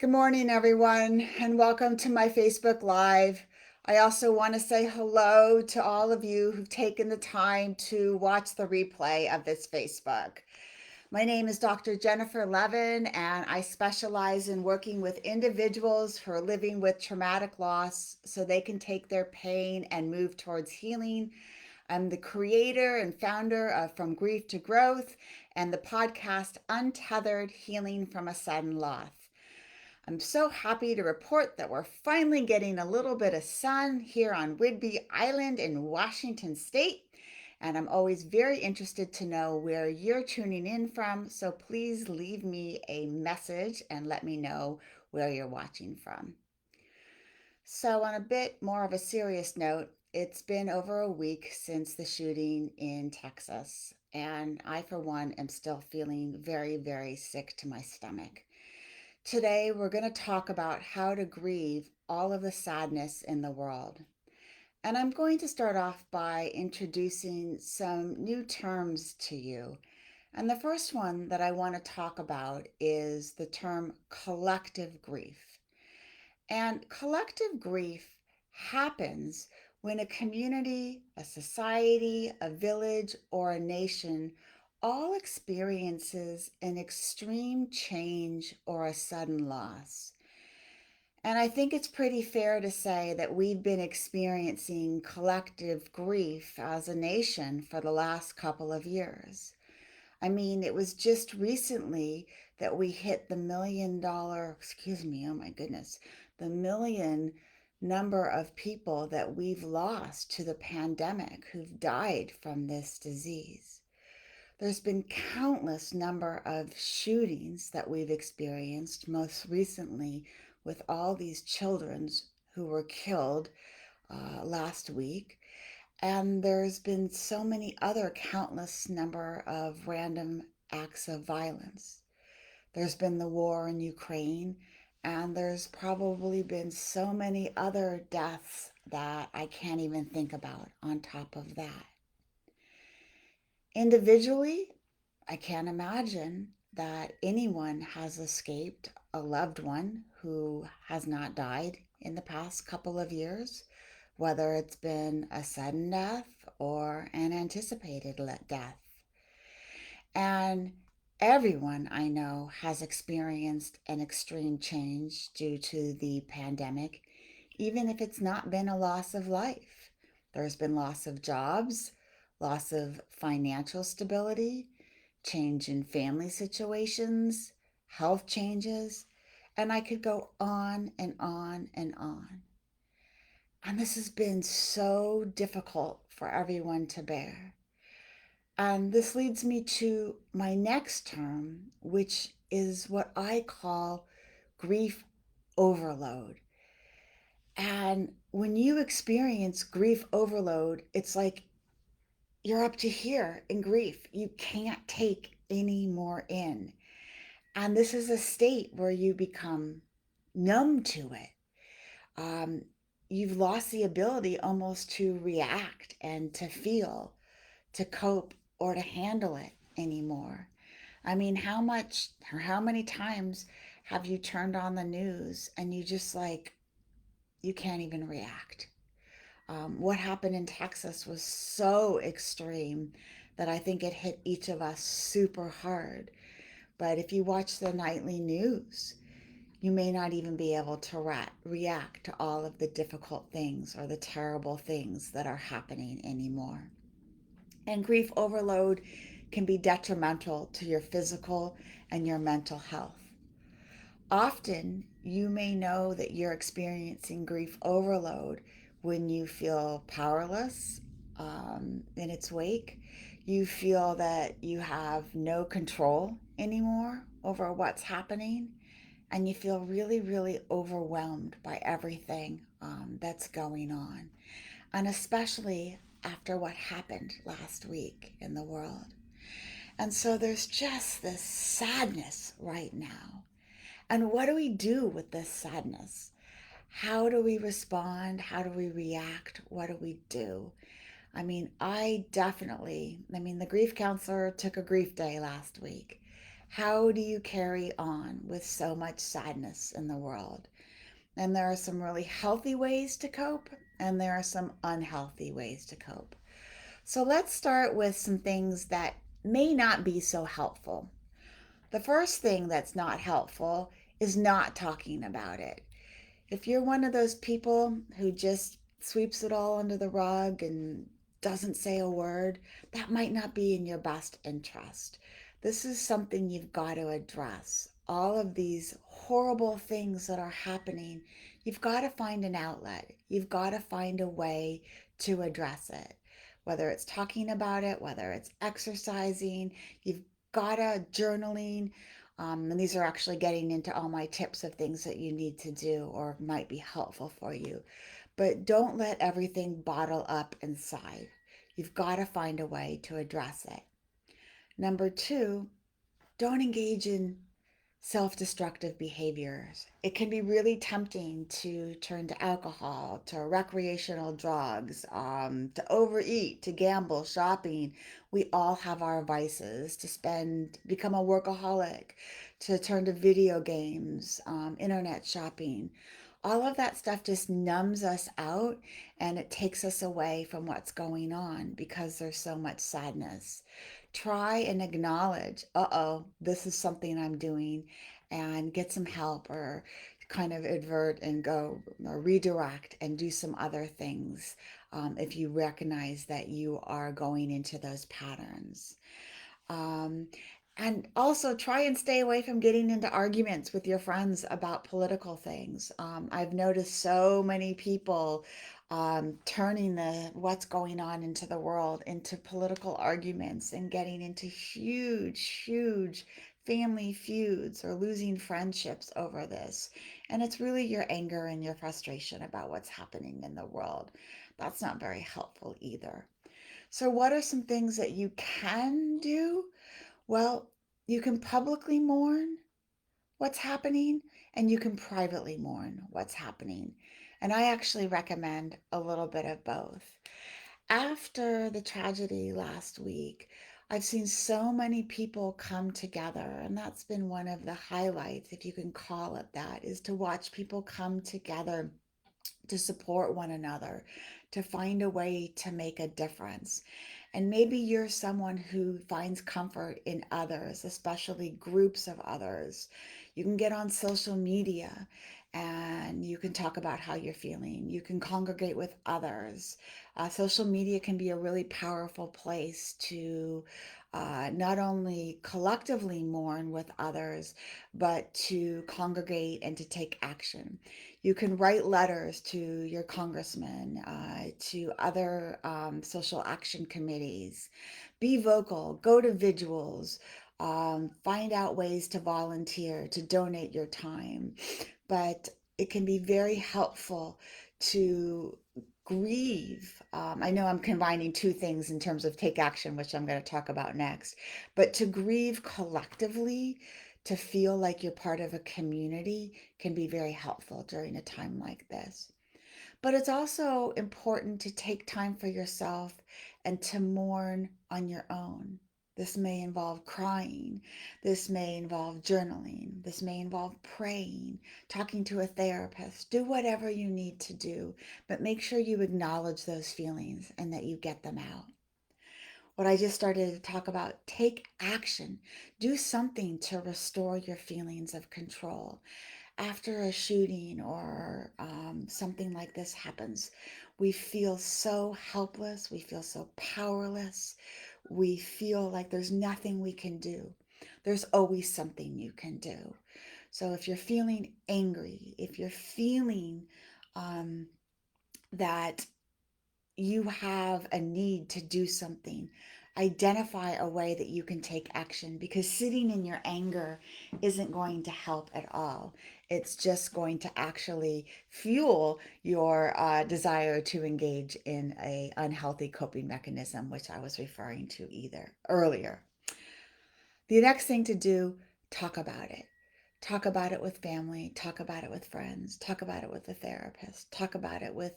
Good morning, everyone, and welcome to my Facebook Live. I also want to say hello to all of you who've taken the time to watch the replay of this Facebook. My name is Dr. Jennifer Levin, and I specialize in working with individuals who are living with traumatic loss so they can take their pain and move towards healing. I'm the creator and founder of From Grief to Growth and the podcast Untethered Healing from a Sudden Loss. I'm so happy to report that we're finally getting a little bit of sun here on Whidbey Island in Washington State. And I'm always very interested to know where you're tuning in from. So please leave me a message and let me know where you're watching from. So, on a bit more of a serious note, it's been over a week since the shooting in Texas. And I, for one, am still feeling very, very sick to my stomach. Today, we're going to talk about how to grieve all of the sadness in the world. And I'm going to start off by introducing some new terms to you. And the first one that I want to talk about is the term collective grief. And collective grief happens when a community, a society, a village, or a nation all experiences an extreme change or a sudden loss. And I think it's pretty fair to say that we've been experiencing collective grief as a nation for the last couple of years. I mean, it was just recently that we hit the oh my goodness, the million number of people that we've lost to the pandemic who've died from this disease. There's been countless number of shootings that we've experienced, most recently with all these children who were killed last week. And there's been so many other countless number of random acts of violence. There's been the war in Ukraine, and there's probably been so many other deaths that I can't even think about on top of that. Individually, I can't imagine that anyone has escaped a loved one who has not died in the past couple of years, whether it's been a sudden death or an anticipated death. And everyone I know has experienced an extreme change due to the pandemic, even if it's not been a loss of life. There's been loss of jobs, loss of financial stability, change in family situations, health changes, and I could go on and on and on. And this has been so difficult for everyone to bear. And this leads me to my next term, which is what I call grief overload. And when you experience grief overload, it's like you're up to here in grief. You can't take any more in. And this is a state where you become numb to it. Um, you've lost the ability almost to react and to feel, to cope, or to handle it anymore. I mean, how much or how many times have you turned on the news and you just like, you can't even react? What happened in Texas was so extreme that I think it hit each of us super hard. But if you watch the nightly news, you may not even be able to react to all of the difficult things or the terrible things that are happening anymore. And grief overload can be detrimental to your physical and your mental health. Often, you may know that you're experiencing grief overload when you feel powerless in its wake. You feel that you have no control anymore over what's happening, and you feel really, really overwhelmed by everything that's going on, and especially after what happened last week in the world. And so there's just this sadness right now. And what do we do with this sadness? How do we respond? How do we react? What do we do? I mean, the grief counselor took a grief day last week. How do you carry on with so much sadness in the world? And there are some really healthy ways to cope, and there are some unhealthy ways to cope. So let's start with some things that may not be so helpful. The first thing that's not helpful is not talking about it. If you're one of those people who just sweeps it all under the rug and doesn't say a word, that might not be in your best interest. This is something you've got to address. All of these horrible things that are happening, you've got to find an outlet. You've got to find a way to address it. Whether it's talking about it, whether it's exercising, you've got to journaling, and these are actually getting into all my tips of things that you need to do or might be helpful for you. But don't let everything bottle up inside. You've got to find a way to address it. Number two, don't engage in self destructive behaviors. It can be really tempting to turn to alcohol, to recreational drugs, to overeat, to gamble, shopping. We all have our vices, to spend, become a workaholic, to turn to video games, internet shopping. All of that stuff just numbs us out and it takes us away from what's going on because there's so much sadness. Try and acknowledge, uh-oh, this is something I'm doing, and get some help or kind of advert and go or redirect and do some other things if you recognize that you are going into those patterns. Um, and also try and stay away from getting into arguments with your friends about political things. I've noticed so many people turning the what's going on into the world into political arguments and getting into huge, huge family feuds or losing friendships over this. And it's really your anger and your frustration about what's happening in the world. That's not very helpful either. So, what are some things that you can do? Well, you can publicly mourn what's happening and you can privately mourn what's happening. And I actually recommend a little bit of both. After the tragedy last week, I've seen so many people come together, and that's been one of the highlights, if you can call it that, is to watch people come together to support one another, to find a way to make a difference. And maybe you're someone who finds comfort in others, especially groups of others. You can get on social media and you can talk about how you're feeling. You can congregate with others. Social media can be a really powerful place to not only collectively mourn with others, but to congregate and to take action. You can write letters to your congressman, to other social action committees. Be vocal, go to vigils, find out ways to volunteer, to donate your time. But it can be very helpful to grieve. I know I'm combining two things in terms of take action, which I'm going to talk about next, but to grieve collectively, to feel like you're part of a community can be very helpful during a time like this. But it's also important to take time for yourself and to mourn on your own. This may involve crying. This may involve journaling. This may involve praying, talking to a therapist. Do whatever you need to do, but make sure you acknowledge those feelings and that you get them out. What I just started to talk about, take action. Do something to restore your feelings of control. After a shooting or something like this happens, we feel so helpless. We feel so powerless. We feel like there's nothing we can do. There's always something you can do. So if you're feeling angry, if you're feeling um, that you have a need to do something, identify a way that you can take action because sitting in your anger isn't going to help at all. It's just going to actually fuel your desire to engage in a unhealthy coping mechanism, which I was referring to either earlier. The next thing to do, talk about it. Talk about it with family, talk about it with friends, talk about it with a therapist, talk about it with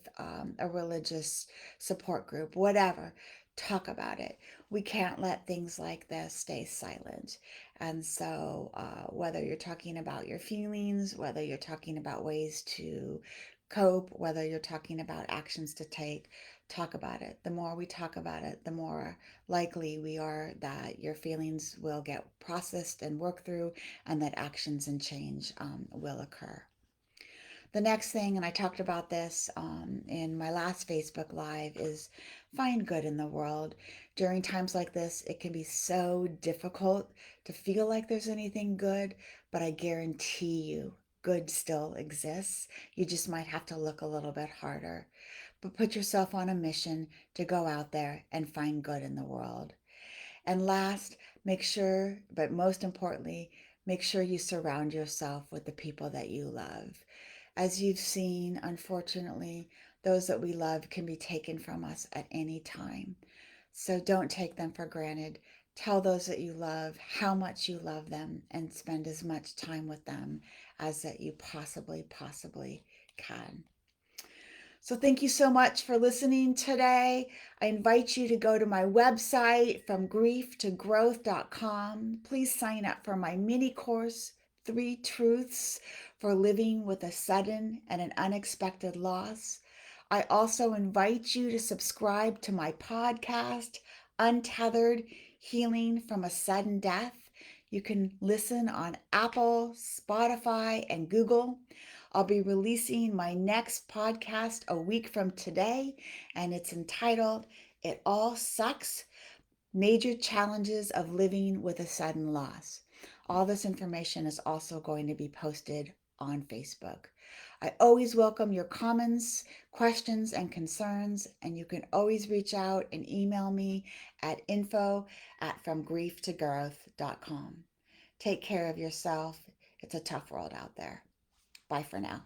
a religious support group, whatever. talk about it. We can't let things like this stay silent. And so, whether you're talking about your feelings, whether you're talking about ways to cope, whether you're talking about actions to take, talk about it. The more we talk about it, the more likely we are that your feelings will get processed and worked through, and that actions and change will occur. The next thing, and I talked about this in my last Facebook Live, is find good in the world. During times like this, it can be so difficult to feel like there's anything good, but I guarantee you, good still exists. You just might have to look a little bit harder. But put yourself on a mission to go out there and find good in the world. And last, make sure, but most importantly, make sure you surround yourself with the people that you love. As you've seen, unfortunately, those that we love can be taken from us at any time. So don't take them for granted. Tell those that you love how much you love them and spend as much time with them as that you possibly can. So thank you so much for listening today. I invite you to go to my website, fromgriefTogrowth.com. Please sign up for my mini course, 3 Truths for Living with a Sudden and an Unexpected Loss. I also invite you to subscribe to my podcast, Untethered: Healing from a Sudden Death. You can listen on Apple, Spotify, and Google. I'll be releasing my next podcast a week from today, and it's entitled It All Sucks: Major Challenges of Living with a Sudden Loss. All this information is also going to be posted on Facebook. I always welcome your comments, questions, and concerns, and you can always reach out and email me at info@fromgrieftogrowth.com. Take care of yourself. It's a tough world out there. Bye for now.